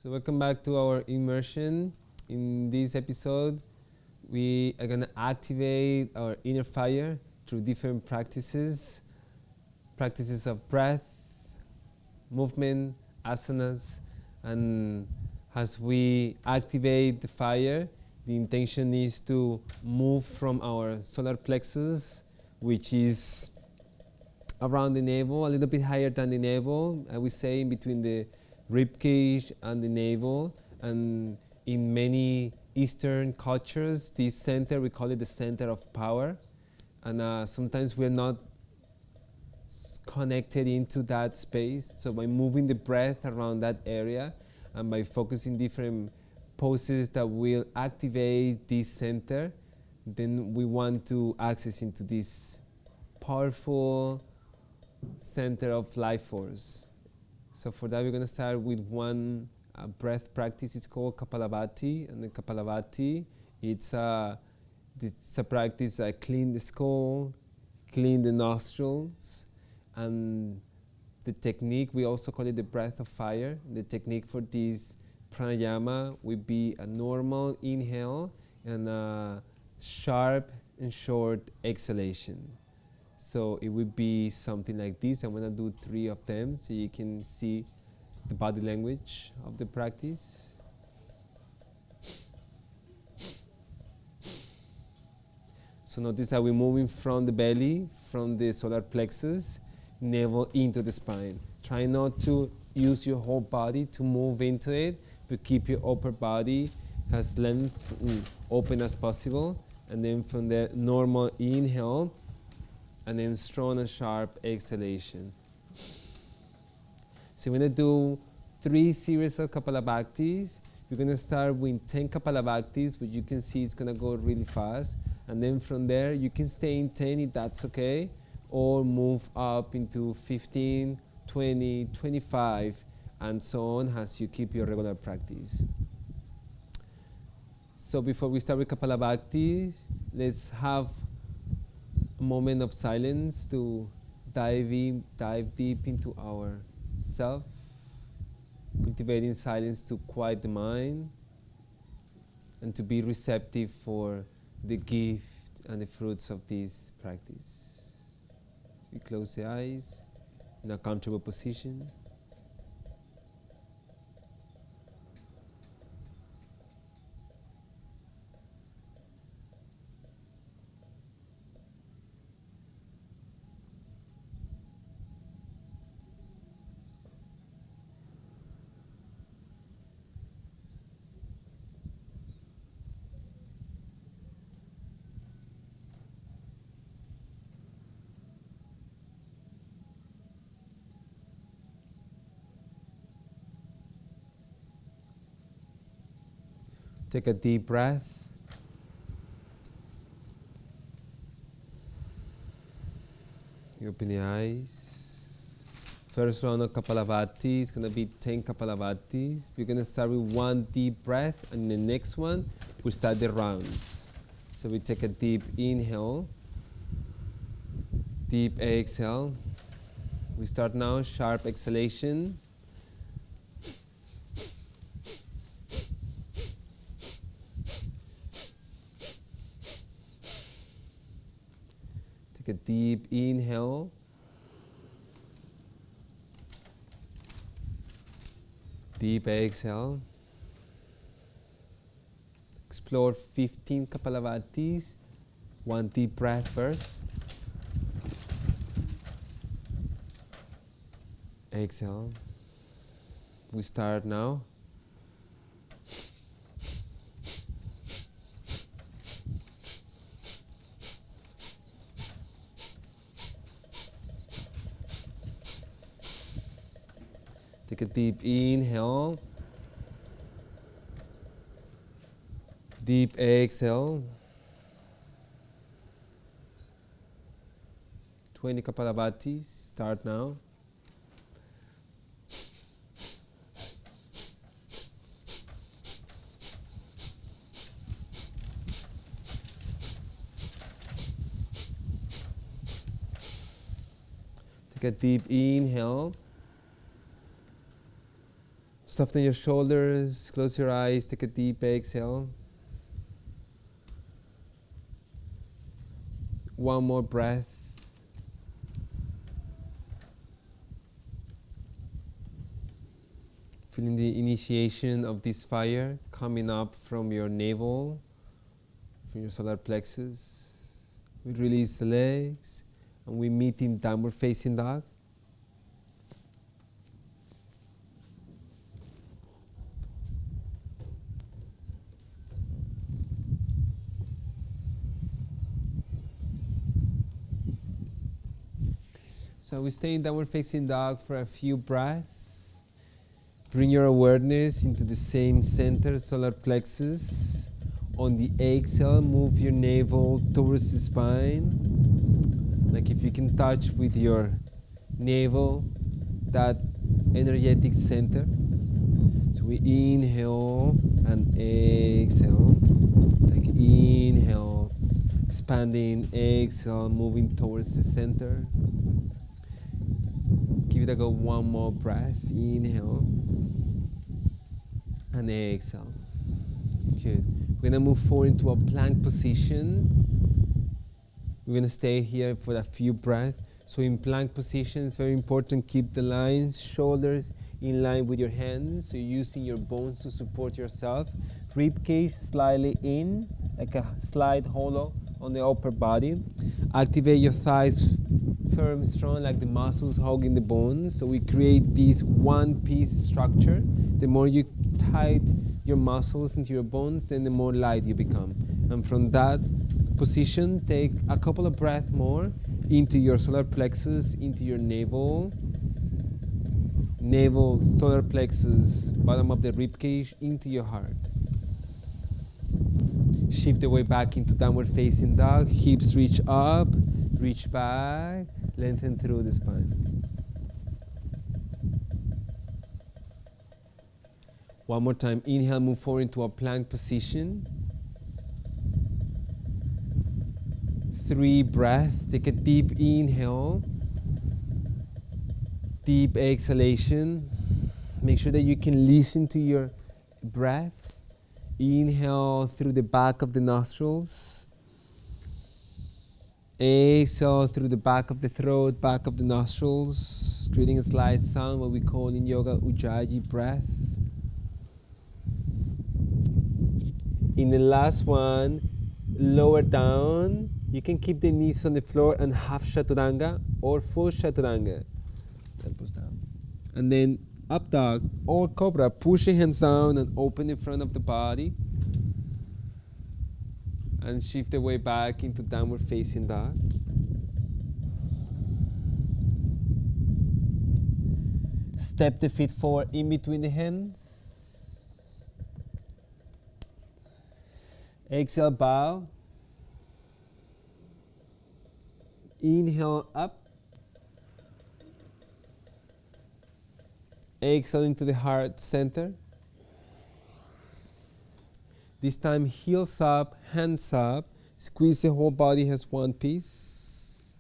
So welcome back to our immersion. In this episode, we are going to activate our inner fire through different practices of breath, movement, asanas, and as we activate the fire, the intention is to move from our solar plexus, which is around the navel, a little bit higher than the navel, I would say in between the rib cage and the navel. And in many Eastern cultures, this center, we call it the center of power. And sometimes we're not connected into that space. So by moving the breath around that area and by focusing different poses that will activate this center, then we want to access into this powerful center of life force. So for that, we're going to start with one breath practice. It's called Kapalabhati. And the Kapalabhati, it's a practice that clean the skull, clean the nostrils. And the technique, we also call it the breath of fire. The technique for this pranayama would be a normal inhale and a sharp and short exhalation. So it would be something like this. I'm going to do 3 of them so you can see the body language of the practice. So notice how we're moving from the belly, from the solar plexus, navel into the spine. Try not to use your whole body to move into it, but keep your upper body as length open as possible. And then from the normal inhale, and then strong and sharp exhalation. So we're going to do 3 series of Kapalabhatis. We're going to start with 10 Kapalabhatis, but you can see it's going to go really fast. And then from there, you can stay in 10 if that's okay, or move up into 15, 20, 25, and so on as you keep your regular practice. So before we start with Kapalabhati, let's have a moment of silence to dive deep into our self, cultivating silence to quiet the mind and to be receptive for the gift and the fruits of this practice. We close the eyes in a comfortable position. Take a deep breath. You open your eyes. First round of Kapalabhati is going to be 10 Kapalabhatis. We're going to start with 1 deep breath, and the next one, we'll start the rounds. So we take a deep inhale, deep exhale. We start now, sharp exhalation. A deep inhale, deep exhale. Explore 15 Kapalabhatis. 1 deep breath first. Exhale. We start now. Take a deep inhale, deep exhale. 20 Kapalabhatis, start now. Take a deep inhale. Soften your shoulders, close your eyes, take a deep exhale. One more breath. Feeling the initiation of this fire coming up from your navel, from your solar plexus. We release the legs and we meet in downward facing dog. So we stay in downward facing dog for a few breaths. Bring your awareness into the same center, solar plexus. On the exhale, move your navel towards the spine. Like if you can touch with your navel that energetic center. So we inhale and exhale. Like inhale, expanding, exhale, moving towards the center. Give it a go, one more breath. Inhale and exhale. Good. We're gonna move forward into a plank position. We're gonna stay here for a few breaths. So in plank position, it's very important, keep the lines, shoulders in line with your hands. So you're using your bones to support yourself. Rib cage slightly in, like a slight hollow on the upper body. Activate your thighs firm, strong, like the muscles hugging the bones. So we create this one-piece structure. The more you tight your muscles into your bones, then the more light you become. And from that position, take a couple of breaths more into your solar plexus, into your navel, solar plexus, bottom of the rib cage, into your heart. Shift the weight back into downward facing dog. Hips reach up, reach back, lengthen through the spine. One more time. Inhale, move forward into a plank position. 3 breaths. Take a deep inhale. Deep exhalation. Make sure that you can listen to your breath. Inhale through the back of the nostrils. Exhale through the back of the throat, back of the nostrils, creating a slight sound, what we call in yoga Ujjayi breath. In the last one, lower down. You can keep the knees on the floor and half chaturanga or full chaturanga. Elbows down. And then up dog or cobra. Push your hands down and open in front of the body. And shift the weight back into downward facing dog. Step the feet forward in between the hands. Exhale, bow. Inhale up. Exhale into the heart center. This time, heels up, hands up. Squeeze the whole body as one piece.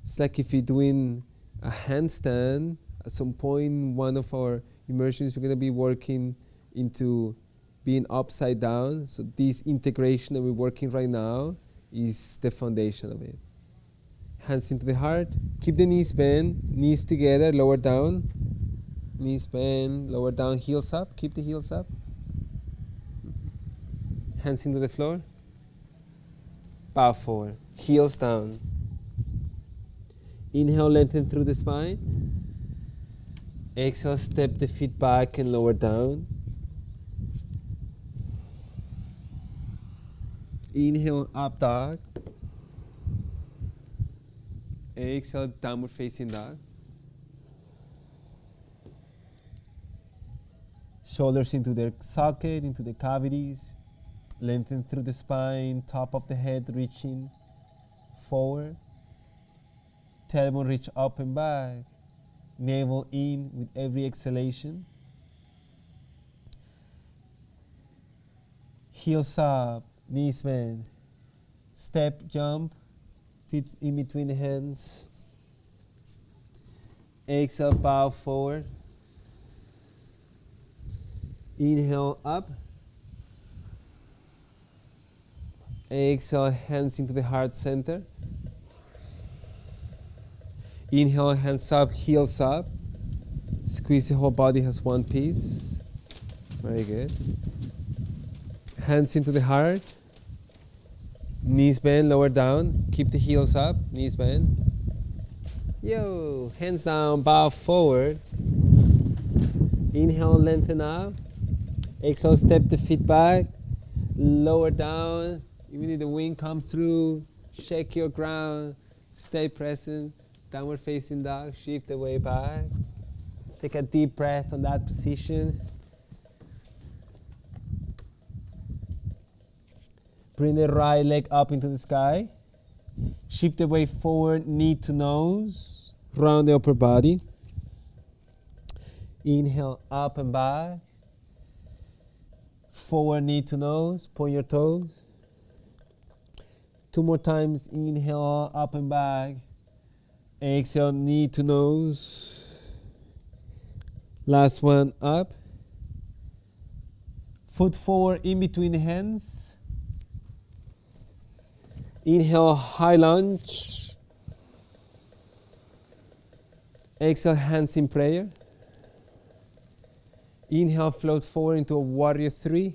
It's like if you're doing a handstand. At some point, one of our immersions, we're going to be working into being upside down. So this integration that we're working right now is the foundation of it. Hands into the heart. Keep the knees bent, knees together, lower down. Knees bent, lower down, heels up. Keep the heels up. Hands into the floor. Bow forward. Heels down. Inhale, lengthen through the spine. Exhale, step the feet back and lower down. Inhale, up dog. Exhale, downward facing dog. Shoulders into their socket, into the cavities. Lengthen through the spine, top of the head reaching forward. Tailbone reach up and back. Navel in with every exhalation. Heels up, knees bend. Step, jump, feet in between the hands. Exhale, bow forward. Inhale up. Exhale, hands into the heart center. Inhale, hands up, heels up. Squeeze the whole body as one piece. Very good. Hands into the heart. Knees bend, lower down. Keep the heels up, knees bend. Yo, hands down, bow forward. Inhale, lengthen up. Exhale, step the feet back. Lower down. Even if the wind comes through, shake your ground. Stay present. Downward facing dog, shift the way back. Take a deep breath on that position. Bring the right leg up into the sky. Shift the weight forward, knee to nose. Round the upper body. Inhale, up and back. Forward, knee to nose. Point your toes. 2 more times. Inhale, up and back. Exhale, knee to nose. Last one, up. Foot forward in between the hands. Inhale, high lunge. Exhale, hands in prayer. Inhale, float forward into a warrior 3.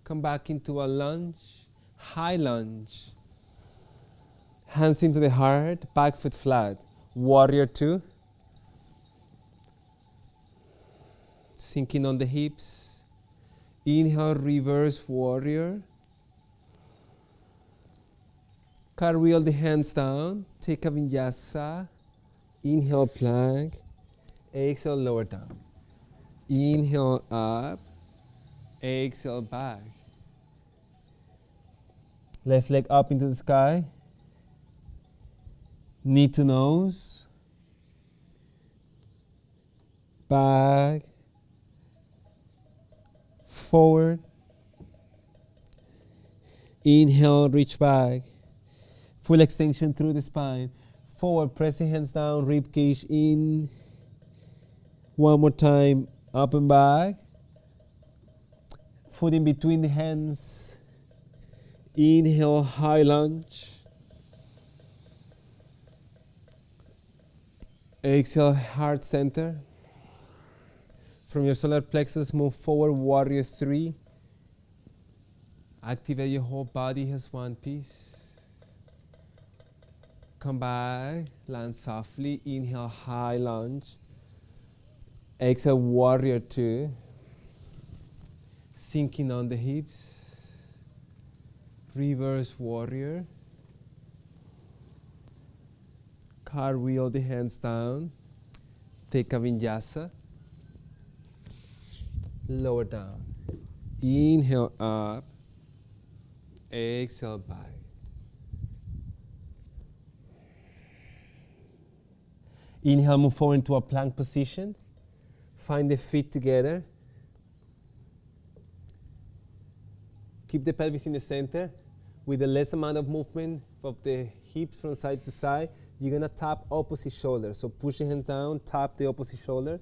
Come back into a lunge, high lunge. Hands into the heart, back foot flat. Warrior 2. Sinking on the hips. Inhale, reverse warrior. Cartwheel the hands down. Take a vinyasa. Inhale, plank. Exhale, lower down. Inhale, up. Exhale, back. Left leg up into the sky. Knee to nose. Back. Forward. Inhale, reach back. Full extension through the spine. Forward, pressing hands down, rib cage in. One more time, up and back. Foot in between the hands. Inhale, high lunge. Exhale, heart center. From your solar plexus, move forward, warrior 3. Activate your whole body as one piece. Come back, land softly. Inhale, high lunge. Exhale, warrior 2. Sinking on the hips. Reverse warrior. Cartwheel the hands down. Take a vinyasa. Lower down. Inhale up. Exhale back. Inhale, move forward into a plank position. Find the feet together. Keep the pelvis in the center. With the less amount of movement of the hips from side to side, you're gonna tap opposite shoulder. So push your hands down, tap the opposite shoulder,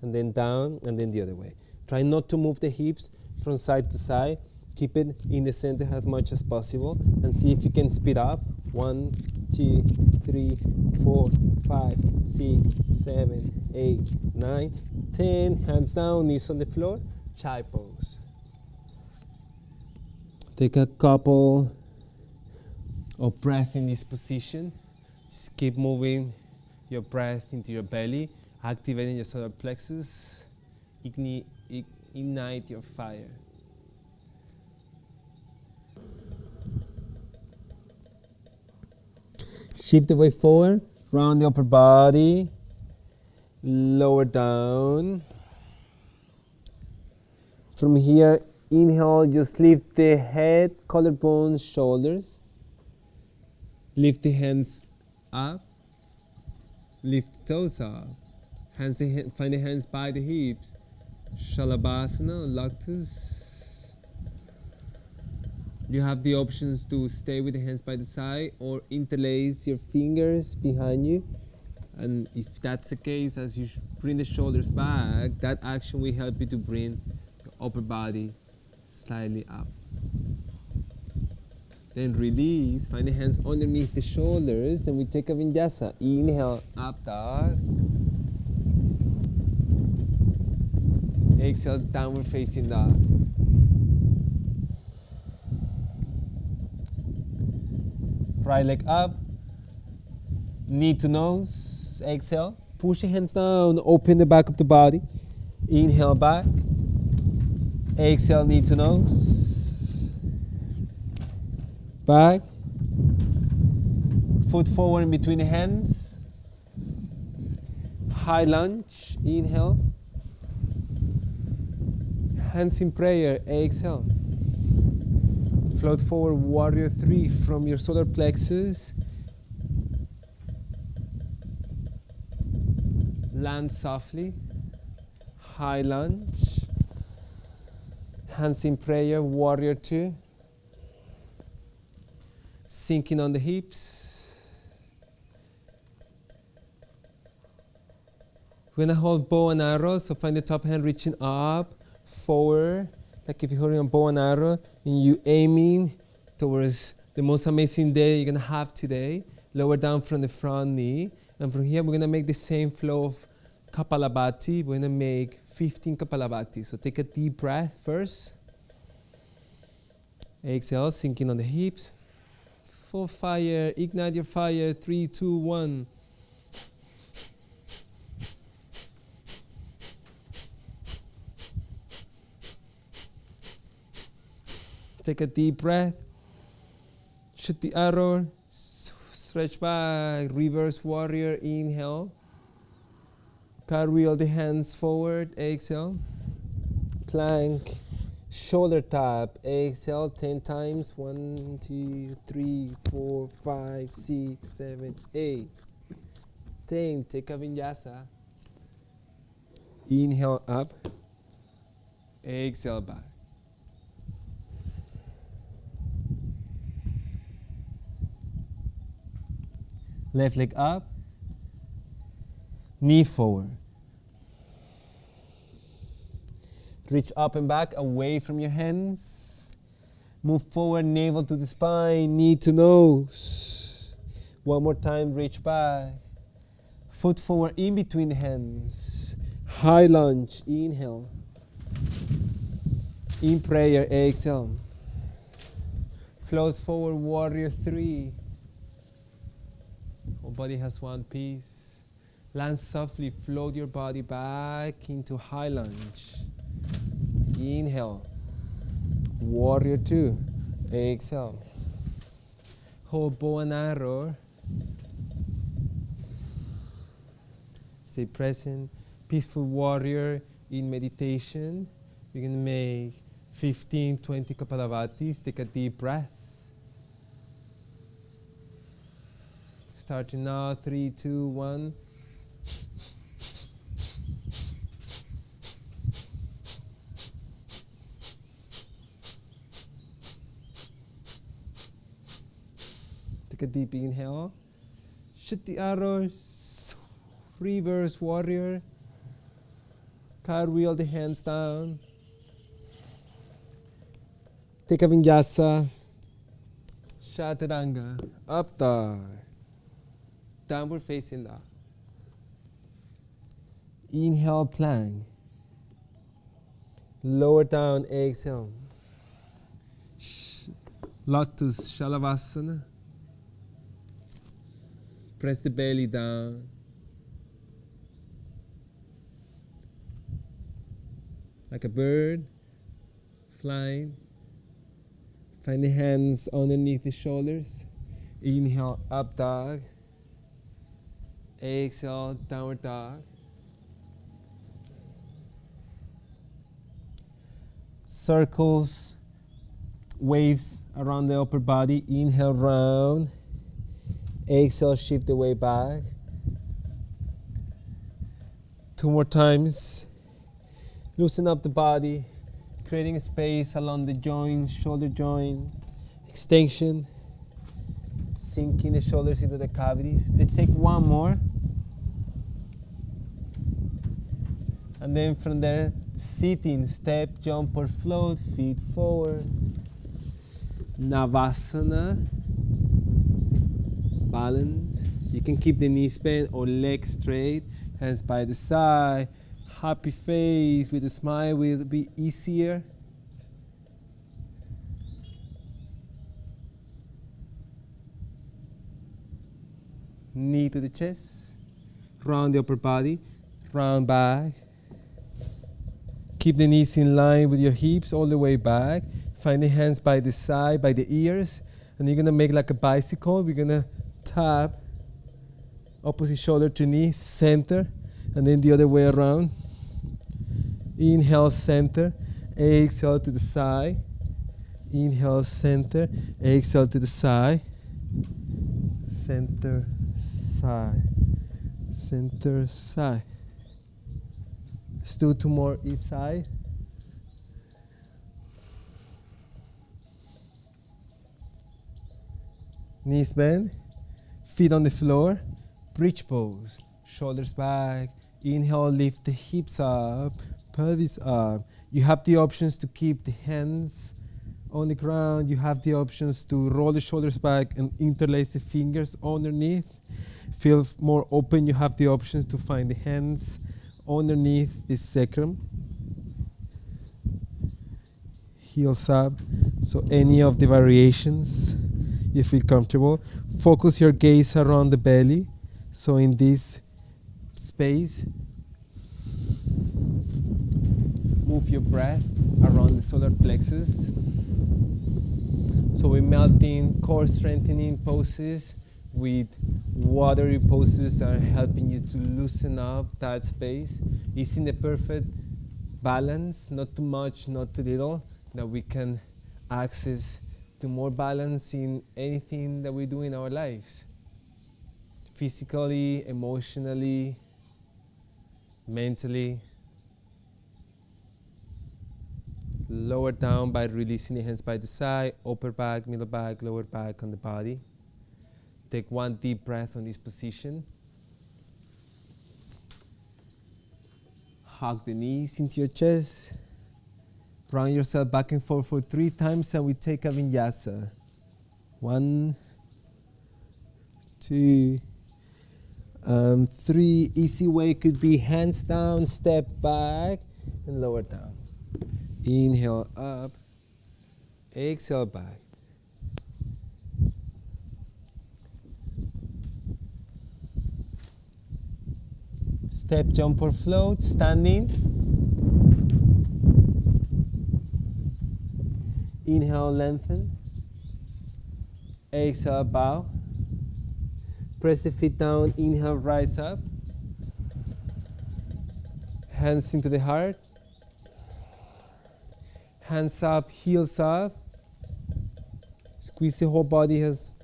and then down, and then the other way. Try not to move the hips from side to side. Keep it in the center as much as possible, and see if you can speed up. 1, 2, 3, 4, 5, 6, 7, 8, 9, 10. Hands down, knees on the floor. Chai pose. Take a couple of breath in this position. Just keep moving your breath into your belly, activating your solar plexus. Ignite your fire. Shift the weight forward, round the upper body, lower down. From here, inhale, just lift the head, collarbones, shoulders. Lift the hands up. Lift the toes up. Find the hands by the hips. Shalabhasana, loctus. You have the options to stay with the hands by the side or interlace your fingers behind you. And if that's the case, as you bring the shoulders back, that action will help you to bring the upper body slightly up. Then release, find the hands underneath the shoulders, and we take a vinyasa. Inhale, up dog. Exhale, downward facing dog. Right leg up, knee to nose, exhale. Push the hands down, open the back of the body. Inhale back, exhale, knee to nose. Back, foot forward in between the hands. High lunge, inhale. Hands in prayer, exhale. Float forward, warrior 3 from your solar plexus. Land softly. High lunge. Hands in prayer, warrior 2. Sinking on the hips. We're gonna hold bow and arrow, so find the top hand reaching up, forward. Like if you're holding a bow and arrow and you aiming towards the most amazing day you're gonna have today. Lower down from the front knee. And from here we're gonna make the same flow of Kapalabhati. We're gonna make 15 Kapalabhati. So take a deep breath first. Exhale, sinking on the hips. Full fire, ignite your fire. 3, 2, 1. Take a deep breath. Shoot the arrow. Stretch back. Reverse warrior. Inhale. Cartwheel the hands forward. Exhale. Plank. Shoulder tap. Exhale 10 times. 1, 2, 3, 4, 5, 6, 7, 8. 10. Take a vinyasa. Inhale up. Exhale back. Left leg up, knee forward. Reach up and back, away from your hands. Move forward, navel to the spine, knee to nose. One more time, reach back. Foot forward in between the hands. High lunge, inhale. In prayer, exhale. Float forward, warrior 3. Whole body has one piece. Land softly, float your body back into high lunge. Inhale. Warrior 2. Exhale. Hold bow and arrow. Stay present. Peaceful warrior in meditation. We're going to make 15, 20 Kapalabhatis. Take a deep breath. Starting now, 3, 2, 1. Take a deep inhale. Shoot the arrows. Reverse warrior. Cartwheel the hands down. Take a vinyasa. Chaturanga. Up dog. Downward facing dog. Inhale, plank. Lower down, exhale. Lotus, Shalavasana. Press the belly down. Like a bird, flying. Find the hands underneath the shoulders. Inhale, up dog. Exhale, downward dog. Circles, waves around the upper body. Inhale, round. Exhale, shift the way back. 2 more times. Loosen up the body, creating a space along the joints, shoulder joint. extension, sinking the shoulders into the cavities. Let's take one more. And then from there, sitting, step, jump or float, feet forward. Navasana, balance. You can keep the knees bent or legs straight, hands by the side. Happy face with a smile will be easier. Knee to the chest, round the upper body, round back. Keep the knees in line with your hips all the way back. Find the hands by the side, by the ears, and you're gonna make like a bicycle. We're gonna tap opposite shoulder to knee, center, and then the other way around. Inhale, center, exhale to the side. Inhale, center, exhale to the side. Center, side, center, side. Let's do two more each side. Knees bend, feet on the floor, bridge pose, shoulders back. Inhale, lift the hips up, pelvis up. You have the options to keep the hands on the ground. You have the options to roll the shoulders back and interlace the fingers underneath. Feel more open. You have the options to find the hands underneath the sacrum. Heels up. So any of the variations you feel comfortable. Focus your gaze around the belly. So in this space, move your breath around the solar plexus. So we're melting core strengthening poses with watery poses that are helping you to loosen up that space. It's in the perfect balance, not too much, not too little, that we can access to more balance in anything that we do in our lives. Physically, emotionally, mentally. Lower down by releasing the hands by the side, upper back, middle back, lower back on the body. Take one deep breath on this position. Hug the knees into your chest. Round yourself back and forth for 3 times and we take a vinyasa. 1, 2, 3. Easy way could be hands down, step back, and lower down. Inhale up, exhale back. Step, jump or float, standing. Inhale, lengthen. Exhale, bow. Press the feet down, inhale, rise up. Hands into the heart. Hands up, heels up. Squeeze the whole body as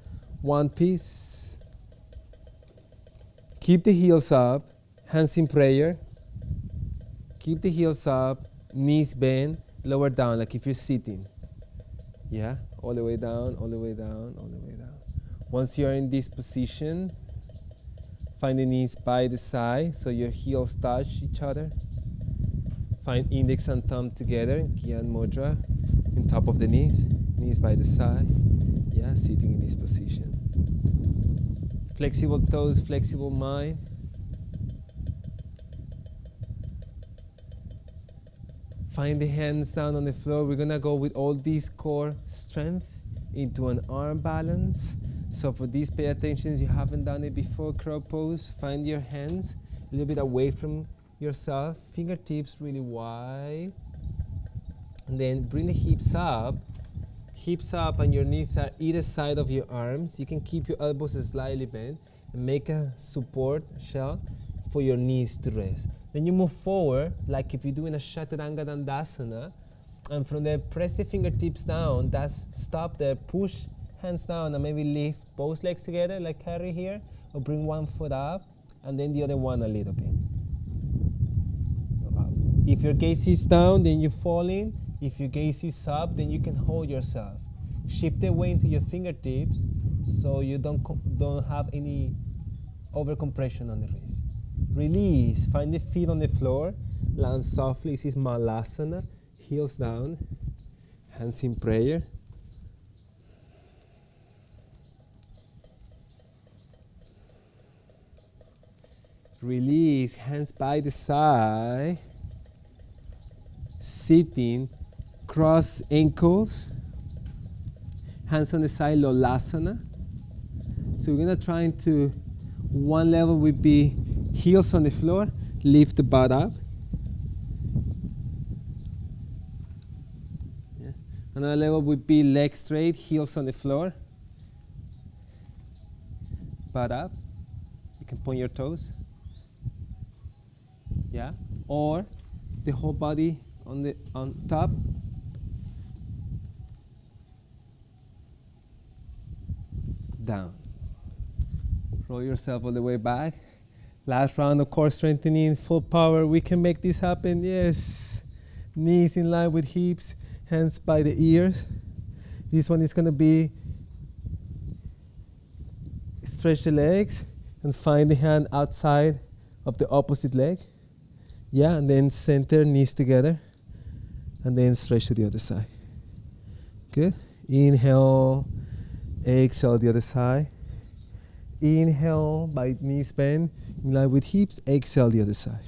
one piece. Keep the heels up, hands in prayer. Keep the heels up, knees bent, lower down, like if you're sitting. Yeah, all the way down, all the way down, all the way down. Once you're in this position, find the knees by the side so your heels touch each other. Find index and thumb together, Gyan Mudra, on top of the knees, knees by the side. Yeah, sitting in this position. Flexible toes, flexible mind. Find the hands down on the floor. We're gonna go with all this core strength into an arm balance. So for this, pay attention if you haven't done it before, crow pose. Find your hands a little bit away from yourself, fingertips really wide. And then bring the hips up and your knees are either side of your arms. You can keep your elbows slightly bent and make a support shell for your knees to rest. Then you move forward, like if you're doing a Chaturanga Dandasana, and from there press the fingertips down. That's stop there, push hands down and maybe lift both legs together like carry here, or bring one foot up and then the other one a little bit. If your gaze is down, then you fall in. If your gaze is up, then you can hold yourself. Shift the weight into your fingertips so you don't have any over compression on the wrist. Release. Find the feet on the floor. Land softly. This is malasana. Heels down. Hands in prayer. Release. Hands by the side. Sitting. Cross ankles. Hands on the side. Lolasana. So we're going to try to, one level would be heels on the floor, lift the butt up. Yeah. Another level would be legs straight, heels on the floor, butt up. You can point your toes. Yeah. Or the whole body on top. Down. Roll yourself all the way back. Last round of core strengthening, full power. We can make this happen, yes. Knees in line with hips, hands by the ears. This one is gonna be stretch the legs and find the hand outside of the opposite leg. Yeah, and then center, knees together. And then stretch to the other side. Good. Inhale, exhale the other side. Inhale, by knees bend, in line with hips, exhale the other side.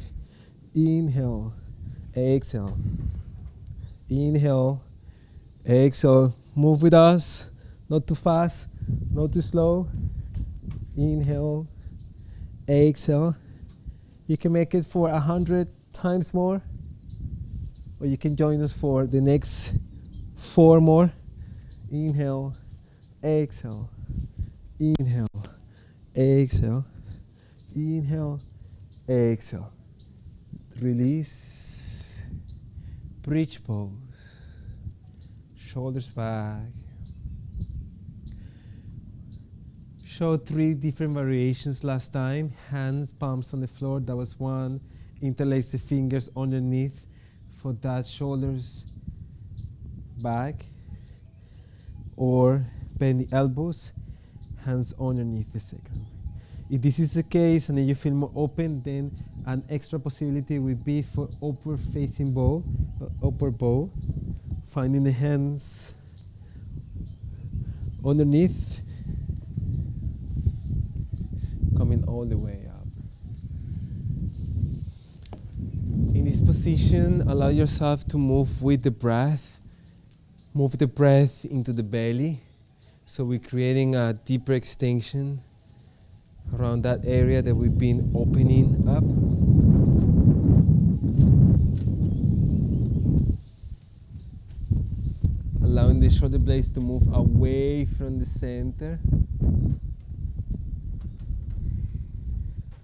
Inhale, exhale. Inhale, exhale. Move with us, not too fast, not too slow. Inhale, exhale. You can make it for 100 times more, or you can join us for the next 4 more. Inhale, exhale. Inhale, exhale. Inhale, exhale. Release. Bridge pose. Shoulders back. Showed 3 different variations last time. Hands, palms on the floor. That was one. Interlace the fingers underneath for that. Shoulders back. Or bend the elbows. Hands underneath the sacrum. If this is the case and then you feel more open, then an extra possibility would be for upward facing bow, upward bow. Finding the hands underneath, coming all the way up. In this position, allow yourself to move with the breath. Move the breath into the belly. So we're creating a deeper extension around that area that we've been opening up. Allowing the shoulder blades to move away from the center.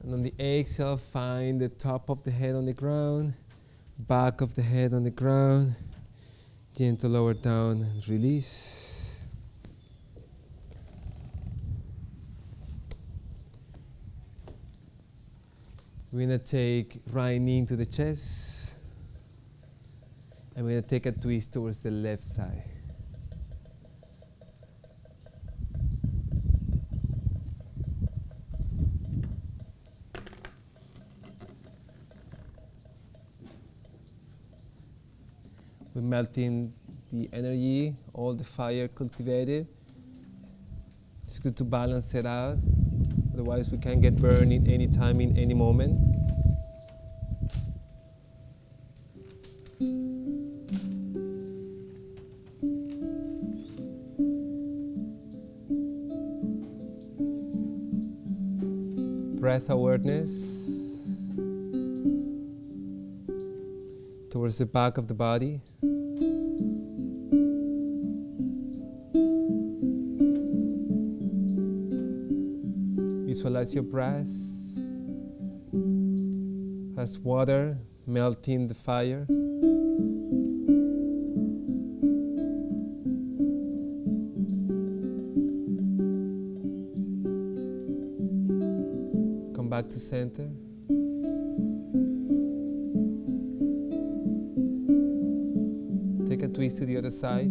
And on the exhale, find the top of the head on the ground, back of the head on the ground. Gentle lower down and release. We're going to take right knee into the chest. And we're going to take a twist towards the left side. We're melting the energy, all the fire cultivated. It's good to balance it out. Otherwise, we can get burned in any time, in any moment. Breath awareness towards the back of the body. Visualize your breath as water melting the fire. Come back to center. Take a twist to the other side.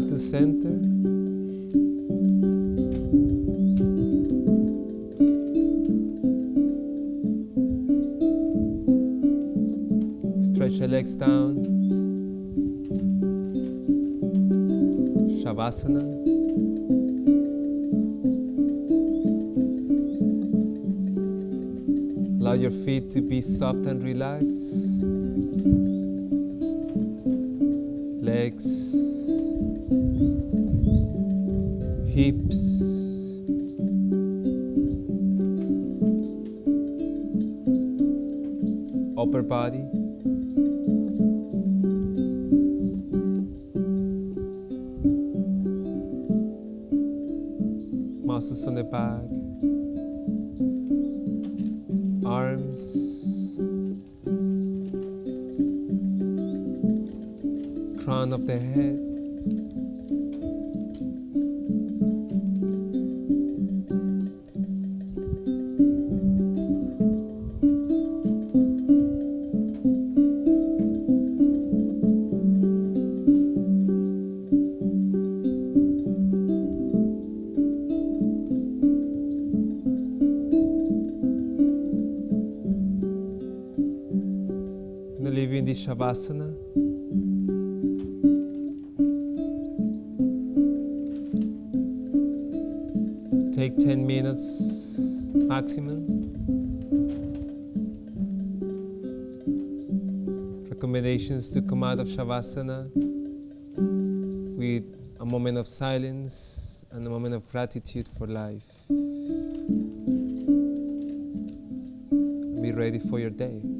back to center. Stretch the legs down. Shavasana. Allow your feet to be soft and relaxed. Legs, hips, upper body. Muscles on the back, arms, crown of the head. Leave you in this Shavasana. Take 10 minutes maximum. Recommendations to come out of Shavasana with a moment of silence and a moment of gratitude for life. Be ready for your day.